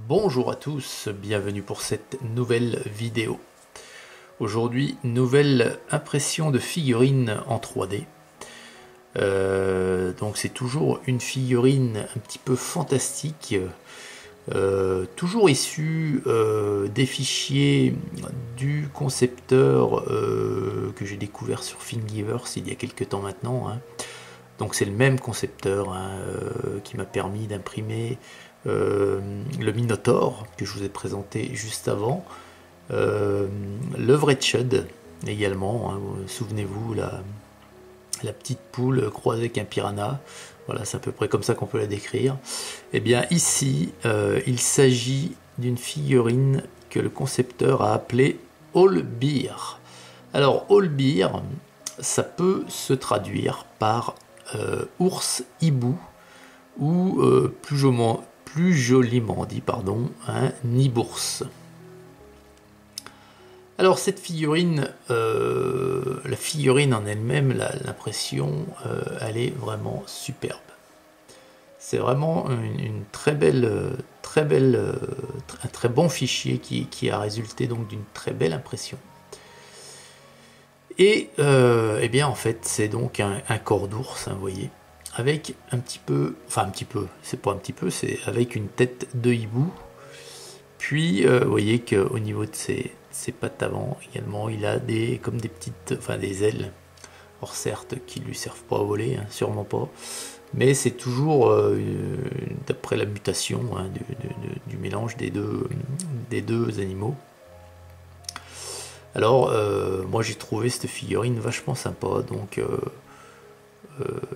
Bonjour à tous, bienvenue pour cette nouvelle vidéo. Aujourd'hui, nouvelle impression de figurine en 3D. Donc c'est toujours une figurine un petit peu fantastique, toujours issue des fichiers du concepteur que j'ai découvert sur Thingiverse il y a quelques temps maintenant. Donc c'est le même concepteur qui m'a permis d'imprimer le Minotaur que je vous ai présenté juste avant, le Wretched également, souvenez-vous la petite poule croisée avec un piranha, voilà, c'est à peu près comme ça qu'on peut la décrire. Et bien ici il s'agit d'une figurine que le concepteur a appelée Owlbear. Alors Owlbear, ça peut se traduire par ours hibou ou plus joliment dit, Nibours. Alors cette figurine, la figurine en elle-même, l'impression, elle est vraiment superbe. C'est vraiment une très un très bon fichier qui a résulté donc d'une très belle impression. Et eh bien en fait c'est donc un corps d'ours, vous voyez, avec c'est pas un petit peu, c'est avec une tête de hibou. Puis vous voyez qu'au niveau de ses pattes avant également, il a comme des petites, des ailes. Or certes, qui lui servent pas à voler, sûrement pas. Mais c'est toujours d'après la mutation du mélange des deux animaux. Alors moi j'ai trouvé cette figurine vachement sympa, donc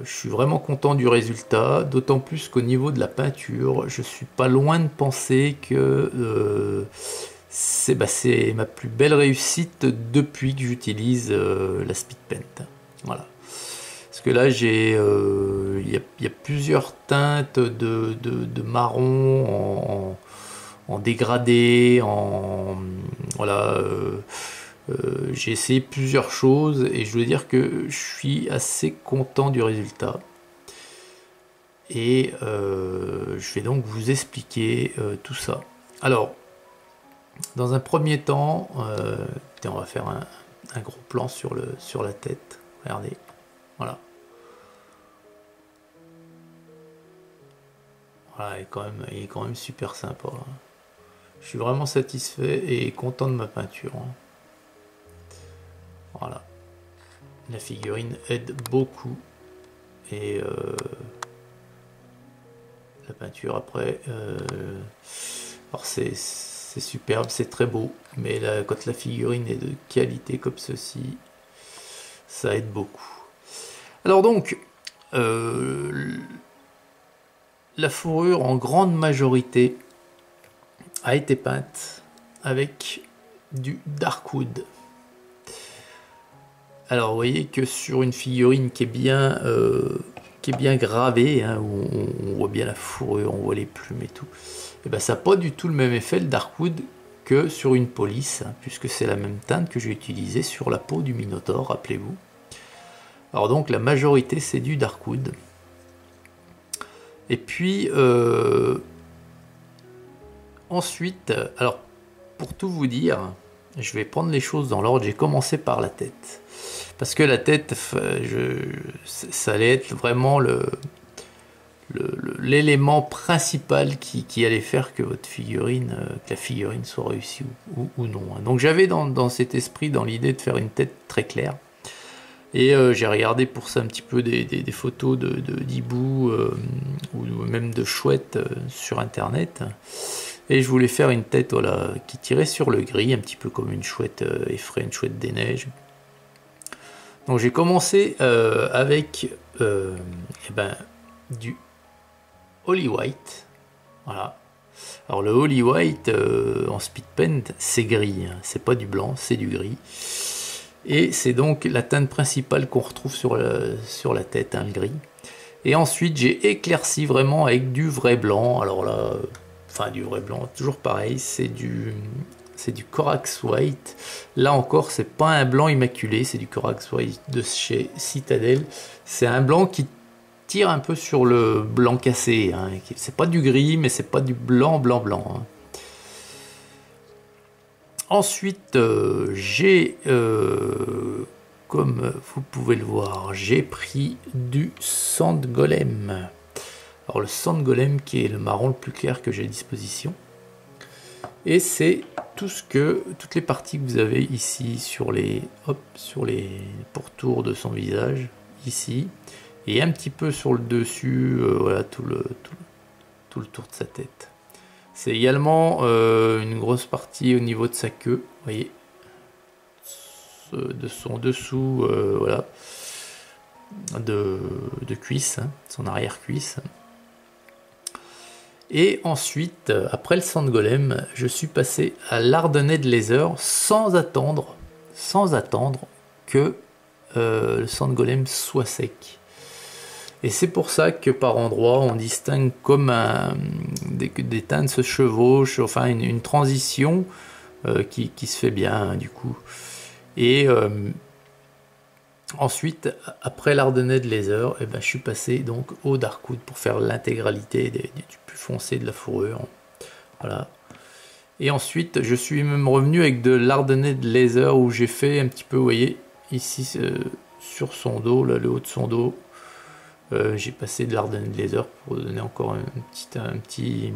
je suis vraiment content du résultat, d'autant plus qu'au niveau de la peinture, je suis pas loin de penser que c'est ma plus belle réussite depuis que j'utilise la Speed Paint. Voilà. Parce que là, il y a plusieurs teintes de marron en dégradé, voilà. J'ai essayé plusieurs choses et je dois dire que je suis assez content du résultat. Et je vais donc vous expliquer tout ça. Alors, dans un premier temps, on va faire un gros plan sur la tête. Regardez, voilà. Voilà, il est quand même super sympa. Je suis vraiment satisfait et content de ma peinture. Voilà, la figurine aide beaucoup et la peinture après, alors c'est superbe, c'est très beau, mais là, quand la figurine est de qualité comme ceci, ça aide beaucoup. Alors donc, la fourrure en grande majorité a été peinte avec du Darkwood. Alors vous voyez que sur une figurine qui est bien gravée, où on voit bien la fourrure, on voit les plumes et tout, et ben ça n'a pas du tout le même effet le Darkwood que sur une police, puisque c'est la même teinte que j'ai utilisée sur la peau du Minotaur, rappelez-vous. Alors donc la majorité c'est du Darkwood. Et puis ensuite, alors pour tout vous dire, je vais prendre les choses dans l'ordre, j'ai commencé par la tête. Parce que la tête, ça allait être vraiment l'élément principal qui allait faire que votre figurine, que la figurine soit réussie ou non. Donc j'avais dans cet esprit, dans l'idée de faire une tête très claire. Et j'ai regardé pour ça un petit peu des photos d'hibou ou même de chouettes sur internet. Et je voulais faire une tête, voilà, qui tirait sur le gris, un petit peu comme une chouette effraie, une chouette des neiges. Donc j'ai commencé avec du Holy White. Voilà. Alors le Holy White en speed paint, c'est gris, c'est pas du blanc, c'est du gris. Et c'est donc la teinte principale qu'on retrouve sur la tête, le gris. Et ensuite j'ai éclairci vraiment avec du vrai blanc. Alors là, du vrai blanc, toujours pareil, c'est du Corax White. Là encore, c'est pas un blanc immaculé, c'est du Corax White de chez Citadel. C'est un blanc qui tire un peu sur le blanc cassé. C'est pas du gris, mais c'est pas du blanc. Ensuite, j'ai, comme vous pouvez le voir, j'ai pris du Sand Golem. Alors le Sand Golem qui est le marron le plus clair que j'ai à disposition. Et c'est toutes les parties que vous avez ici sur les pourtours de son visage, ici, et un petit peu sur le dessus, voilà, tout le tour de sa tête. C'est également une grosse partie au niveau de sa queue, vous voyez, de son dessous, voilà, de cuisse, hein, son arrière-cuisse. Et ensuite, après le Sand Golem, je suis passé à l'Hardened Laser sans attendre que le Sand Golem soit sec. Et c'est pour ça que par endroits, on distingue comme des teintes se chevauchent, enfin une transition qui se fait bien, hein, du coup. Et ensuite, après l'Hardened Laser, eh ben, je suis passé donc au Darkwood pour faire l'intégralité du plus foncé de la fourrure. Voilà. Et ensuite, je suis même revenu avec de l'Hardened Laser où j'ai fait un petit peu, vous voyez, ici sur son dos, là, le haut de son dos, j'ai passé de l'Hardened Laser pour donner encore un petit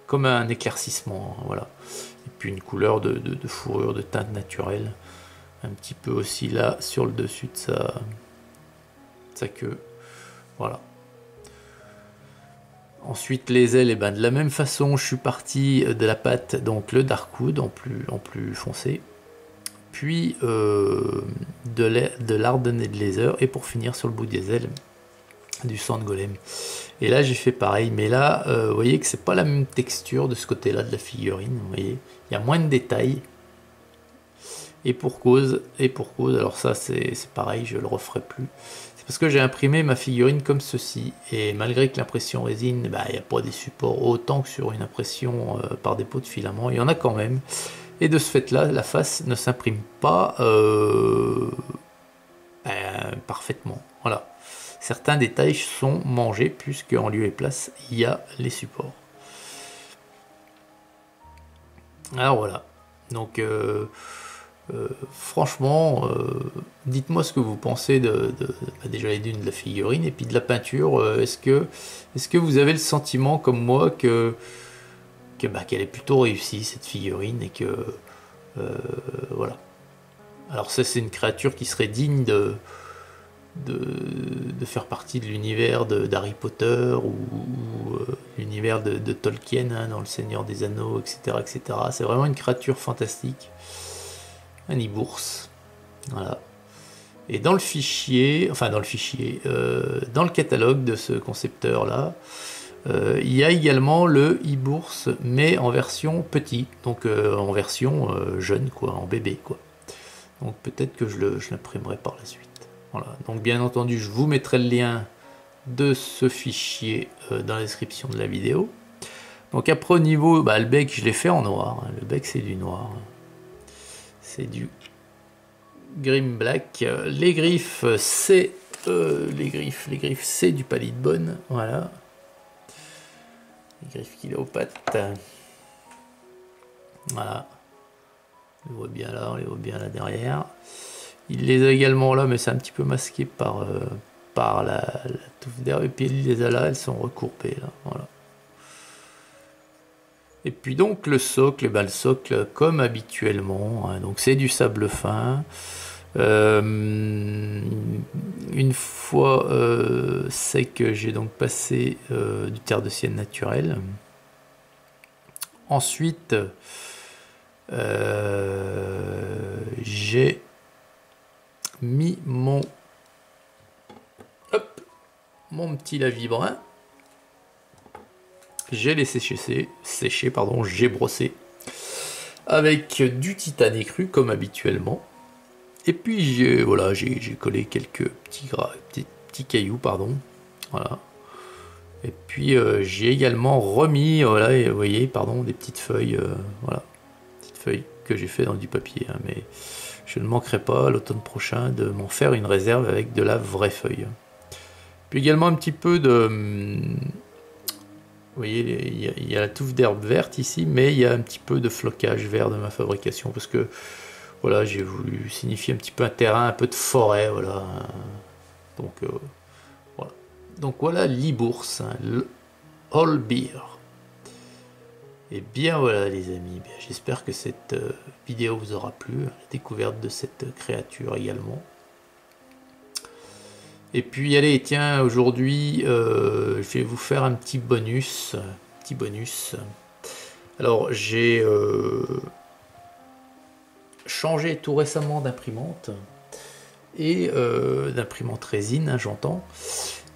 comme un éclaircissement, hein, voilà. Et puis une couleur de fourrure, de teinte naturelle. Un petit peu aussi là sur le dessus de sa queue, voilà. Ensuite les ailes, et ben de la même façon je suis parti de la patte, donc le Darkwood en plus foncé, puis de l'Hardened Laser, et pour finir sur le bout des ailes du Sand Golem. Et là j'ai fait pareil, mais là vous voyez que c'est pas la même texture de ce côté là de la figurine, vous voyez, il y a moins de détails. Et pour cause, alors ça c'est pareil, je le referai plus. C'est parce que j'ai imprimé ma figurine comme ceci, et malgré que l'impression résine, bah, il n'y a pas des supports autant que sur une impression par dépôt de filament, il y en a quand même. Et de ce fait là, la face ne s'imprime pas parfaitement. Voilà. Certains détails sont mangés, puisqu'en lieu et place, il y a les supports. Alors voilà. Donc franchement, dites-moi ce que vous pensez déjà d'une de la figurine et puis de la peinture. Est-ce que vous avez le sentiment comme moi qu'elle est plutôt réussie cette figurine, et que voilà. Alors ça, c'est une créature qui serait digne de faire partie de l'univers d'Harry Potter ou l'univers de Tolkien, hein, dans le Seigneur des Anneaux, etc., etc. C'est vraiment une créature fantastique. Un e-bourse, voilà. Et dans le fichier, dans le catalogue de ce concepteur là, il y a également le e-bourse, mais en version petit, donc en version jeune, quoi, en bébé, quoi. Donc peut-être que je l'imprimerai par la suite. Voilà. Donc bien entendu, je vous mettrai le lien de ce fichier dans la description de la vidéo. Donc après au niveau, le bec, je l'ai fait en noir, hein. Le bec c'est du noir. C'est du Grim Black. Les griffes, c'est du Palidbone. Voilà. Les griffes qu'il a aux pattes. Voilà. On les voit bien là, on les voit bien là derrière. Il les a également là, mais c'est un petit peu masqué par la touffe d'herbe. Et puis il les a là, elles sont recourbées là. Voilà. Et puis donc le socle, le socle comme habituellement, hein, donc c'est du sable fin. Une fois sec, j'ai donc passé du terre de sienne naturel. Ensuite, j'ai mis mon petit lavis-brun. J'ai laissé sécher, j'ai brossé avec du titane écru comme habituellement. Et puis j'ai collé quelques petits cailloux, pardon. Voilà. Et puis j'ai également remis, voilà, et vous voyez, pardon, des petites feuilles, voilà, petites feuilles que j'ai fait dans du papier, hein, mais je ne manquerai pas l'automne prochain de m'en faire une réserve avec de la vraie feuille. Puis également un petit peu Vous voyez, il y a la touffe d'herbe verte ici, mais il y a un petit peu de flocage vert de ma fabrication, parce que voilà, j'ai voulu signifier un petit peu un terrain, un peu de forêt, voilà. Donc voilà. Donc voilà l'e-bourse, hein, le All Beer. Et bien voilà les amis, j'espère que cette vidéo vous aura plu, la découverte de cette créature également. Et puis allez, tiens, aujourd'hui, je vais vous faire un petit bonus. Alors, j'ai changé tout récemment d'imprimante, et d'imprimante résine, hein, j'entends.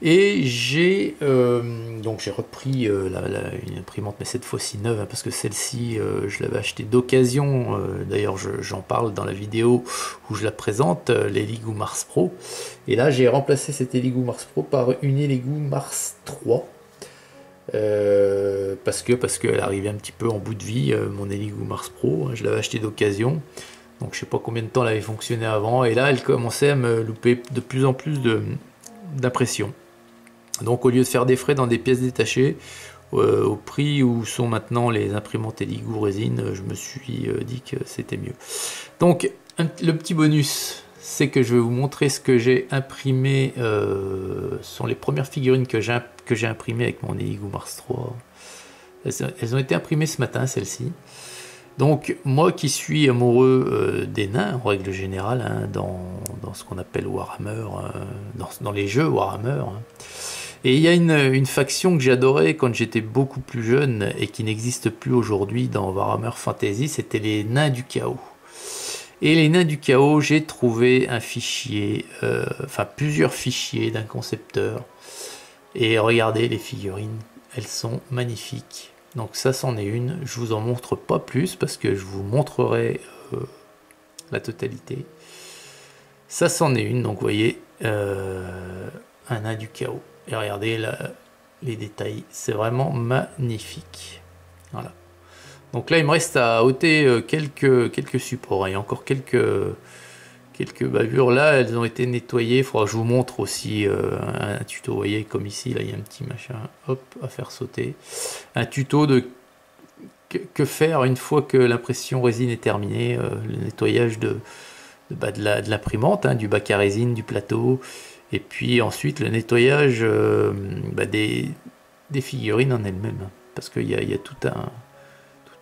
Et j'ai repris une imprimante, mais cette fois-ci neuve, hein, parce que celle-ci, je l'avais achetée d'occasion. D'ailleurs, j'en parle dans la vidéo où je la présente, l'Elegoo Mars Pro. Et là, j'ai remplacé cette Elegoo Mars Pro par une Elegoo Mars 3. Parce qu'elle arrivait un petit peu en bout de vie, mon Elegoo Mars Pro. Je l'avais acheté d'occasion. Donc je sais pas combien de temps elle avait fonctionné avant. Et là, elle commençait à me louper de plus en plus d'impression. Donc au lieu de faire des frais dans des pièces détachées, au prix où sont maintenant les imprimantes Elegoo résine, je me suis dit que c'était mieux. Donc le petit bonus, c'est que je vais vous montrer ce que j'ai imprimé. Ce sont les premières figurines que j'ai imprimées avec mon Elegoo Mars 3. Elles ont été imprimées ce matin, celles-ci. Donc moi qui suis amoureux des nains en règle générale, hein, dans ce qu'on appelle Warhammer, dans les jeux Warhammer, hein. Et il y a une faction que j'adorais quand j'étais beaucoup plus jeune et qui n'existe plus aujourd'hui dans Warhammer Fantasy, c'était les nains du chaos. Et les nains du chaos, j'ai trouvé un fichier, enfin plusieurs fichiers d'un concepteur. Et regardez les figurines, elles sont magnifiques. Donc ça, c'en est une. Je vous en montre pas plus parce que je vous montrerai la totalité. Ça, c'en est une. Donc vous voyez, un nain du chaos. Et regardez les détails, c'est vraiment magnifique. Voilà. Donc là, il me reste à ôter quelques supports. Il y a encore quelques bavures. Là, elles ont été nettoyées. Il faudra que je vous montre aussi un tuto. Vous voyez, comme ici, là, il y a un petit machin, hop, à faire sauter. Un tuto de que faire une fois que l'impression résine est terminée. Le nettoyage de l'imprimante, hein, du bac à résine, du plateau. Et puis ensuite le nettoyage des figurines en elles-mêmes, hein, parce qu'il y a tout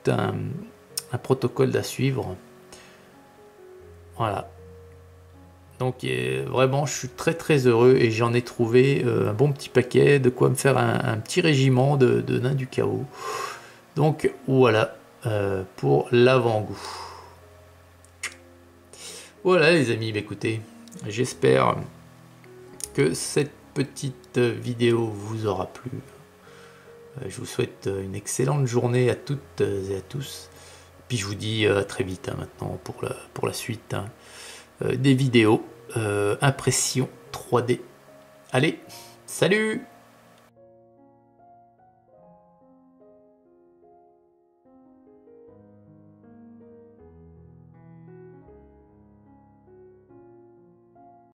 un protocole à suivre. Voilà. Donc vraiment, je suis très très heureux et j'en ai trouvé un bon petit paquet, de quoi me faire un petit régiment de nains du chaos. Donc voilà pour l'avant-goût. Voilà les amis, écoutez, j'espère que cette petite vidéo vous aura plu. Je vous souhaite une excellente journée à toutes et à tous. Puis je vous dis à très vite, hein, maintenant pour la suite, hein, des vidéos impression 3D. Allez, salut!